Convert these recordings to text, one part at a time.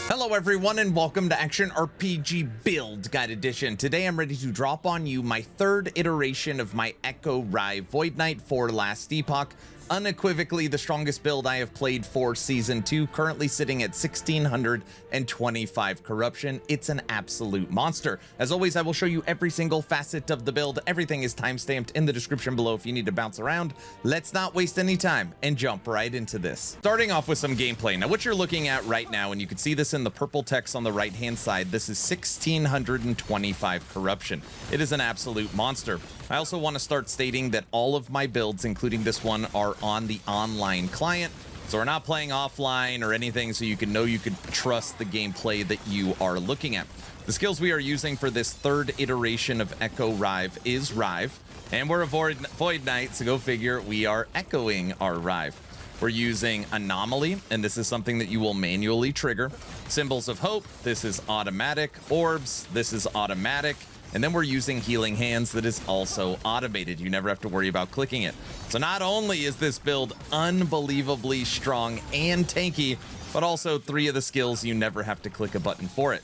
Hello everyone and welcome to Action RPG Build Guide Edition. Today I'm ready to drop on you my third iteration of my Echo Rive Void Knight for last Epoch. Unequivocally the strongest build I have played for Season 2, currently sitting at 1625 corruption. It's an absolute monster. As always, I will show you every single facet of the build. Everything is timestamped in the description below if you need to bounce around. Let's not waste any time and jump right into this. Starting off with some gameplay. Now what you're looking at right now, and you can see this in the purple text on the right hand side, this is 1625 corruption. It is an absolute monster. I also want to start stating that all of my builds, including this one, are on the online client. So we're not playing offline or anything, so you can know you can trust the gameplay that you are looking at. The skills we are using for this third iteration of Echo Rive is Rive, and we're a Void Knight, so go figure, we are echoing our Rive. We're using Anomaly, and this is something that you will manually trigger. Symbols of Hope, this is automatic. Orbs, this is automatic. And then we're using Healing Hands that is also automated. You never have to worry about clicking it. So not only is this build unbelievably strong and tanky, but also 3 of the skills you never have to click a button for it.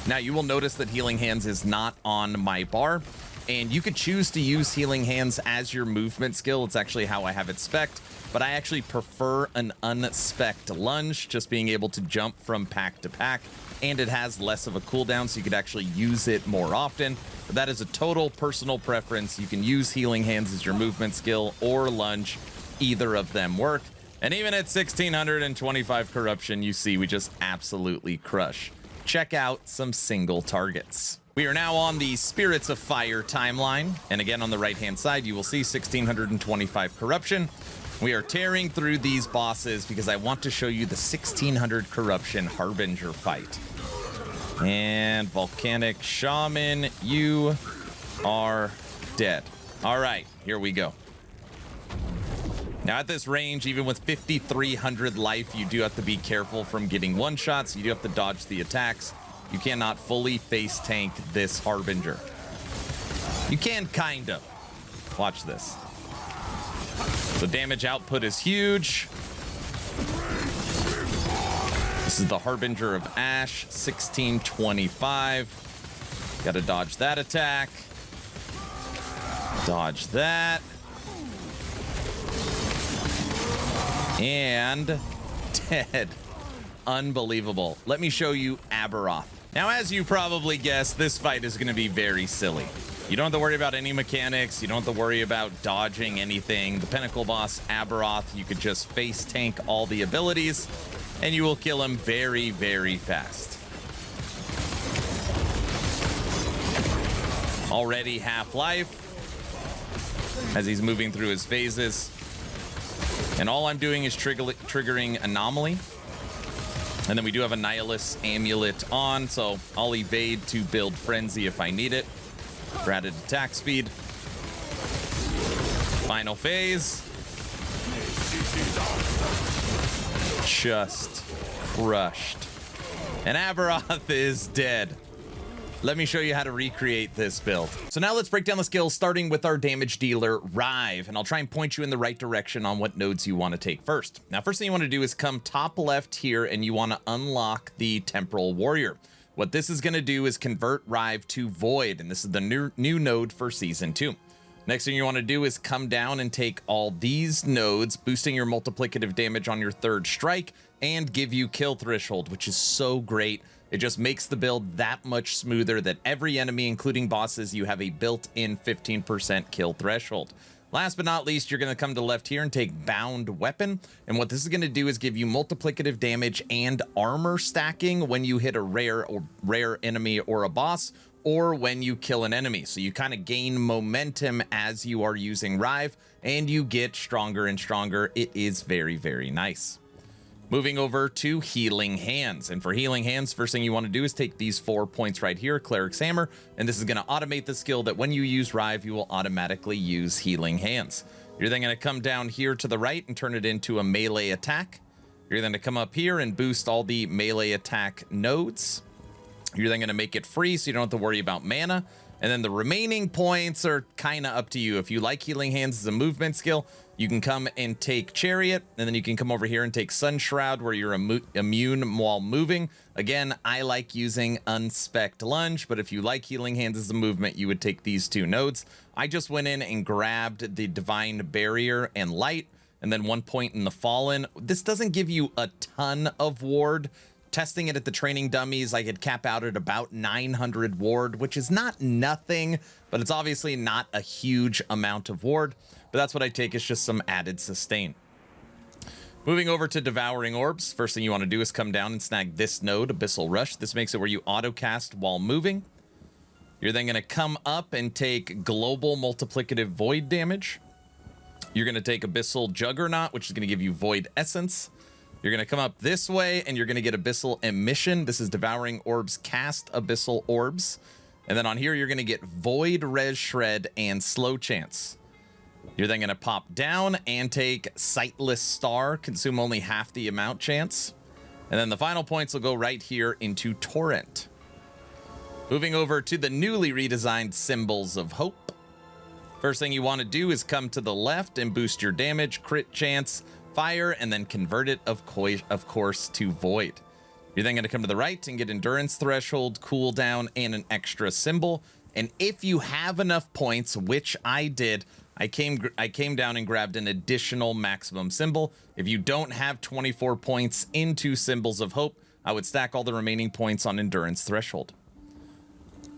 Now you will notice that Healing Hands is not on my bar, and you could choose to use Healing Hands as your movement skill. It's actually how I have it spec'd, but I actually prefer an unspec'd lunge, just being able to jump from pack to pack, and it has less of a cooldown, so you could actually use it more often. But that is a total personal preference. You can use Healing Hands as your movement skill or lunge. Either of them work. And even at 1625 corruption, you see we just absolutely crush. Check out some single targets. We are now on the Spirits of Fire timeline. And again, on the right-hand side, you will see 1625 corruption. We are tearing through these bosses because I want to show you the 1600 corruption Harbinger fight. And Volcanic Shaman, you are dead. All right, here we go. Now at this range, even with 5,300 life, you do have to be careful from getting one-shots. You do have to dodge the attacks. You cannot fully face tank this Harbinger. You can kind of. Watch this. The damage output is huge. This is the Harbinger of Ash, 1625. Got to dodge that attack. Dodge that. And dead. Unbelievable. Let me show you Aberoth. Now, as you probably guessed, this fight is going to be very silly. You don't have to worry about any mechanics. You don't have to worry about dodging anything. The Pinnacle boss, Aberoth, you could just face tank all the abilities, and you will kill him very, very fast. Already half life as he's moving through his phases. And all I'm doing is triggering Anomaly. And then we do have a Nihilus Amulet on, so I'll evade to build Frenzy if I need it. For added attack speed. Final phase. Just crushed. And Aberoth is dead. Let me show you how to recreate this build. So now let's break down the skills, starting with our damage dealer, Rive, and I'll try and point you in the right direction on what nodes you want to take first. Now, first thing you want to do is come top left here, and you want to unlock the Temporal Warrior. What this is going to do is convert Rive to Void, and this is the new node for Season 2. Next thing you want to do is come down and take all these nodes, boosting your multiplicative damage on your third strike, and give you kill threshold, which is so great. It just makes the build that much smoother that every enemy, including bosses, you have a built-in 15% kill threshold. Last but not least, you're going to come to left here and take Bound Weapon. And what this is going to do is give you multiplicative damage and armor stacking when you hit a rare enemy or a boss, or when you kill an enemy. So you kind of gain momentum as you are using Rive, and you get stronger and stronger. It is very, very nice. Moving over to Healing Hands. And for Healing Hands, first thing you want to do is take these 4 points right here, Cleric's Hammer, and this is going to automate the skill that when you use Rive, you will automatically use Healing Hands. You're then going to come down here to the right and turn it into a melee attack. You're then going to come up here and boost all the melee attack nodes. You're then going to make it free so you don't have to worry about mana. And then the remaining points are kind of up to you. If you like Healing Hands as a movement skill, you can come and take Chariot, and then you can come over here and take Sun Shroud where you're immune while moving. Again, I like using Unspec'd Lunge, but if you like Healing Hands as a movement, you would take these two nodes. I just went in and grabbed the Divine Barrier and Light, and then 1 point in the Fallen. This doesn't give you a ton of ward. Testing it at the training dummies, I could cap out at about 900 ward, which is not nothing, but it's obviously not a huge amount of ward. But that's what I take, is just some added sustain. Moving over to Devouring Orbs, first thing you want to do is come down and snag this node, Abyssal Rush. This makes it where you auto-cast while moving. You're then going to come up and take Global Multiplicative Void damage. You're going to take Abyssal Juggernaut, which is going to give you Void Essence. You're going to come up this way, and you're going to get Abyssal Emission. This is Devouring Orbs cast Abyssal Orbs. And then on here, you're going to get Void Res Shred and Slow Chance. You're then going to pop down and take Sightless Star, consume only half the amount chance. And then the final points will go right here into Torrent. Moving over to the newly redesigned Symbols of Hope. First thing you want to do is come to the left and boost your damage, crit chance, fire, and then convert it, of course, to Void. You're then going to come to the right and get Endurance Threshold, Cooldown, and an extra symbol. And if you have enough points, which I did, I came down and grabbed an additional maximum symbol. If you don't have 24 points into Symbols of Hope, I would stack all the remaining points on Endurance Threshold.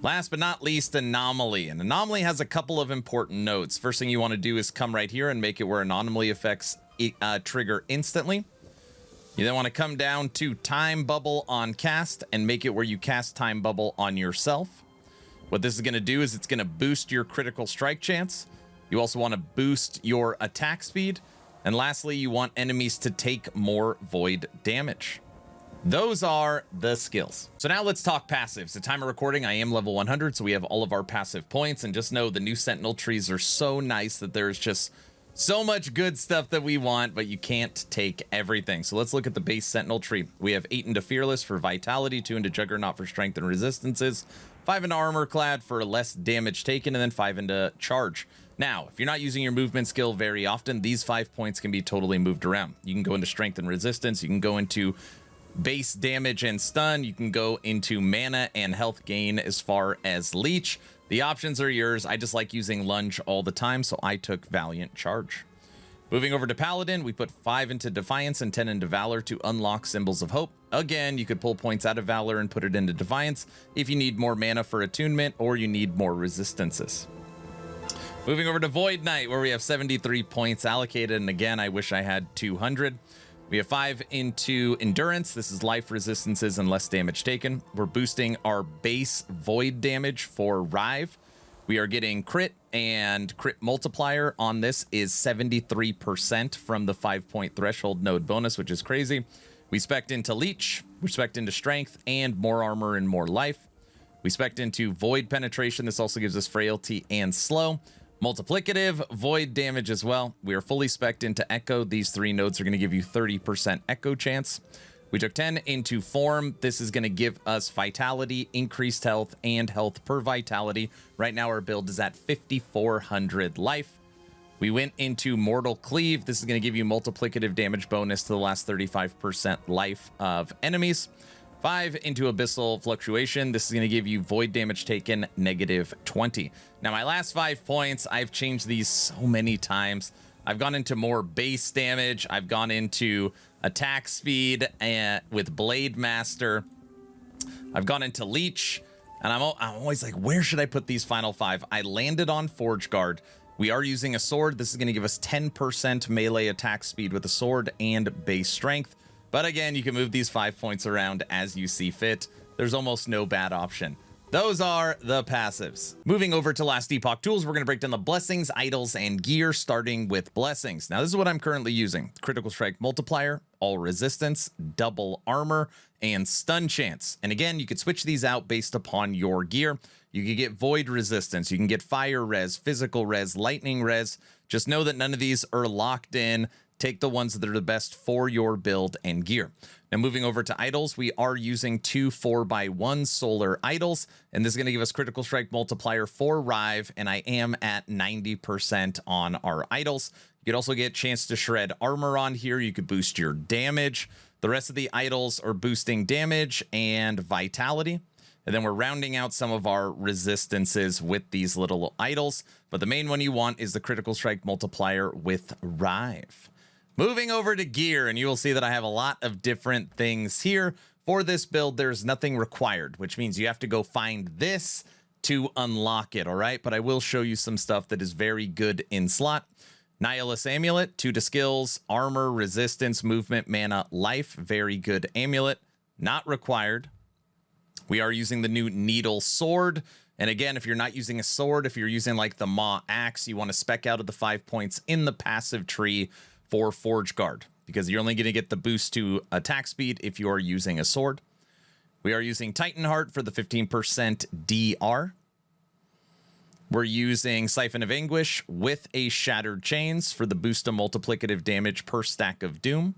Last but not least, Anomaly. An Anomaly has a couple of important nodes. First thing you want to do is come right here and make it where Anomaly effects trigger instantly. You then want to come down to Time Bubble on cast and make it where you cast Time Bubble on yourself. What this is going to do is it's going to boost your critical strike chance. You also want to boost your attack speed. And lastly, you want enemies to take more void damage. Those are the skills. So now let's talk passives. At time of recording, I am level 100, so we have all of our passive points. And just know the new Sentinel trees are so nice that there's just so much good stuff that we want, but you can't take everything. So let's look at the base Sentinel tree. We have 8 into Fearless for Vitality, 2 into Juggernaut for Strength and Resistances, 5 into Armor Clad for less damage taken, and then 5 into Charge. Now, if you're not using your movement skill very often, these 5 points can be totally moved around. You can go into Strength and Resistance, you can go into base damage and stun, you can go into mana and health gain as far as leech. The options are yours. I just like using lunge all the time, so I took Valiant Charge. Moving over to Paladin, we put 5 into Defiance and 10 into Valor to unlock Symbols of Hope. Again, you could pull points out of Valor and put it into Defiance if you need more mana for attunement or you need more resistances. Moving over to Void Knight, where we have 73 points allocated, and again, I wish I had 200. We have 5 into Endurance. This is life resistances and less damage taken. We're boosting our base void damage for Rive. We are getting crit, and crit multiplier on this is 73% from the 5-point threshold node bonus, which is crazy. We spec'd into Leech, we spec'd into Strength, and more armor and more life. We spec'd into Void penetration. This also gives us frailty and slow. Multiplicative, void damage as well. We are fully spec'd into Echo. These 3 nodes are going to give you 30% Echo chance. We took 10 into Form. This is going to give us Vitality, increased health, and health per Vitality. Right now our build is at 5,400 life. We went into Mortal Cleave. This is going to give you multiplicative damage bonus to the last 35% life of enemies. 5 into Abyssal Fluctuation. This is going to give you void damage taken -20. Now, my last 5 points, I've changed these so many times. I've gone into more base damage. I've gone into attack speed with Blade Master. I've gone into Leech. And I'm always like, where should I put these final 5? I landed on Forge Guard. We are using a sword. This is going to give us 10% melee attack speed with a sword and base strength. But again, you can move these 5 points around as you see fit. There's almost no bad option. Those are the passives. Moving over to Last Epoch tools, we're going to break down the blessings, idols, and gear, starting with blessings. Now, this is what I'm currently using. Critical Strike Multiplier, All Resistance, Double Armor, and Stun Chance. And again, you could switch these out based upon your gear. You can get Void Resistance, you can get Fire Res, Physical Res, Lightning Res. Just know that none of these are locked in. Take the ones that are the best for your build and gear. Now, moving over to idols, we are using 2 4x1 solar idols, and this is going to give us critical strike multiplier for Rive, and I am at 90% on our idols. You could also get a chance to shred armor on here. You could boost your damage. The rest of the idols are boosting damage and vitality. And then we're rounding out some of our resistances with these little idols. But the main one you want is the critical strike multiplier with Rive. Moving over to gear, and you will see that I have a lot of different things here. For this build, there's nothing required, which means you have to go find this to unlock it, all right? But I will show you some stuff that is very good in slot. Nihilus Amulet, 2 to skills, armor, resistance, movement, mana, life. Very good amulet. Not required. We are using the new Needle Sword. And again, if you're not using a sword, if you're using like the Maw Axe, you want to spec out of the 5 points in the passive tree for Forge Guard, because you're only going to get the boost to attack speed if you're using a sword. We are using Titan Heart for the 15% DR. We're using Siphon of Anguish with a Shattered Chains for the boost of multiplicative damage per stack of Doom.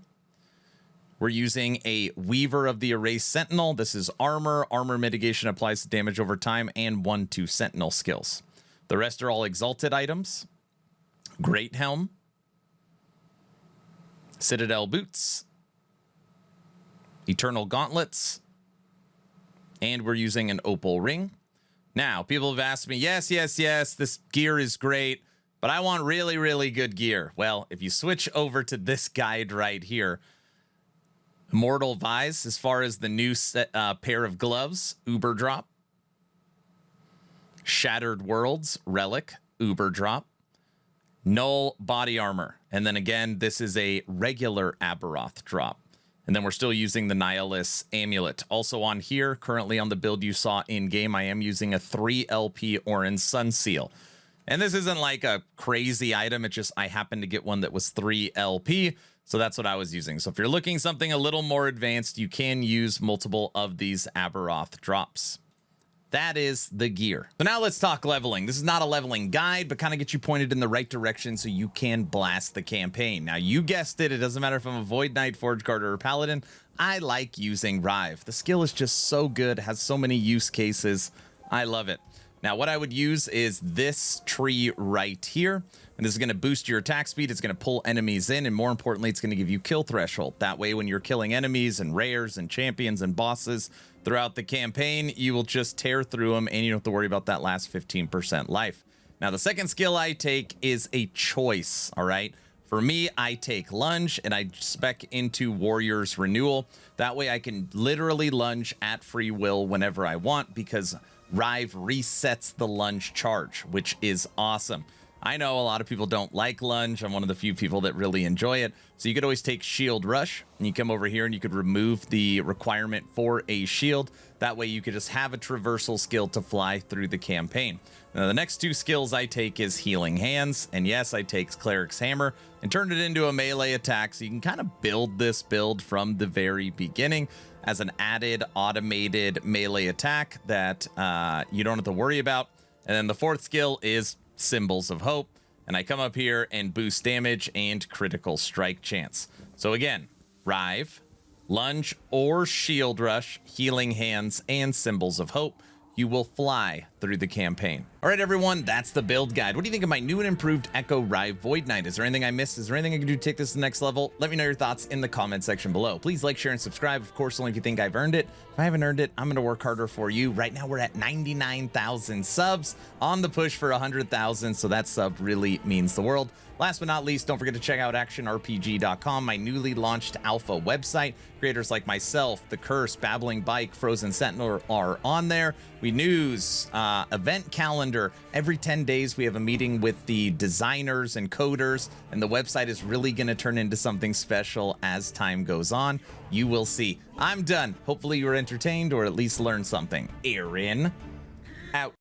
We're using a Weaver of the Erased Sentinel. This is armor. Armor mitigation applies the damage over time, and 1/2 Sentinel skills. The rest are all exalted items. Great Helm. Citadel Boots. Eternal Gauntlets. And we're using an Opal Ring. Now, people have asked me, yes, this gear is great, but I want really, really good gear. Well, if you switch over to this guide right here, Immortal Vise, as far as the new pair of gloves, Uber Drop. Shattered Worlds, Relic, Uber Drop. Null Body Armor. And then again, this is a regular Aberoth drop. And then we're still using the Nihilus Amulet. Also on here, currently on the build you saw in-game, I am using a 3 LP Orin Sun Seal. And this isn't like a crazy item. It's just I happened to get one that was 3 LP. So that's what I was using. So if you're looking something a little more advanced, you can use multiple of these Aberoth drops. That is the gear. So now let's talk leveling. This is not a leveling guide, but kind of get you pointed in the right direction so you can blast the campaign. Now, you guessed it. It doesn't matter if I'm a Void Knight, Forge Guard, or a Paladin. I like using Rive. The skill is just so good, has so many use cases. I love it. Now, what I would use is this tree right here. And this is going to boost your attack speed. It's going to pull enemies in. And more importantly, it's going to give you kill threshold. That way, when you're killing enemies and rares and champions and bosses throughout the campaign, you will just tear through them and you don't have to worry about that last 15% life. Now, the second skill I take is a choice, all right? For me, I take Lunge and I spec into Warrior's Renewal. That way, I can literally lunge at free will whenever I want because Rive resets the lunge charge, which is awesome. I know a lot of people don't like lunge. I'm one of the few people that really enjoy it. So you could always take Shield Rush, and you come over here and you could remove the requirement for a shield. That way you could just have a traversal skill to fly through the campaign. Now, the next 2 skills I take is Healing Hands, and yes, I take Cleric's Hammer and turn it into a melee attack. So you can kind of build this build from the very beginning as an added automated melee attack that you don't have to worry about. And then the 4th skill is Symbols of Hope, and I come up here and boost damage and critical strike chance. So again, Rive, Lunge or Shield Rush, Healing Hands, and Symbols of Hope. You will fly through the campaign. All right, everyone, that's the build guide. What do you think of my new and improved Echo Rive Void Knight? Is there anything I missed? Is there anything I can do to take this to the next level? Let me know your thoughts in the comment section below. Please like, share, and subscribe. Of course, only if you think I've earned it. If I haven't earned it, I'm going to work harder for you. Right now, we're at 99,000 subs on the push for 100,000, so that sub really means the world. Last but not least, don't forget to check out actionrpg.com, my newly launched alpha website. Creators like myself, The Curse, Babbling Bike, Frozen Sentinel are on there. We news, event calendar. Every 10 days, we have a meeting with the designers and coders, and the website is really going to turn into something special as time goes on. You will see. I'm done. Hopefully you were entertained or at least learned something. Aaron, out.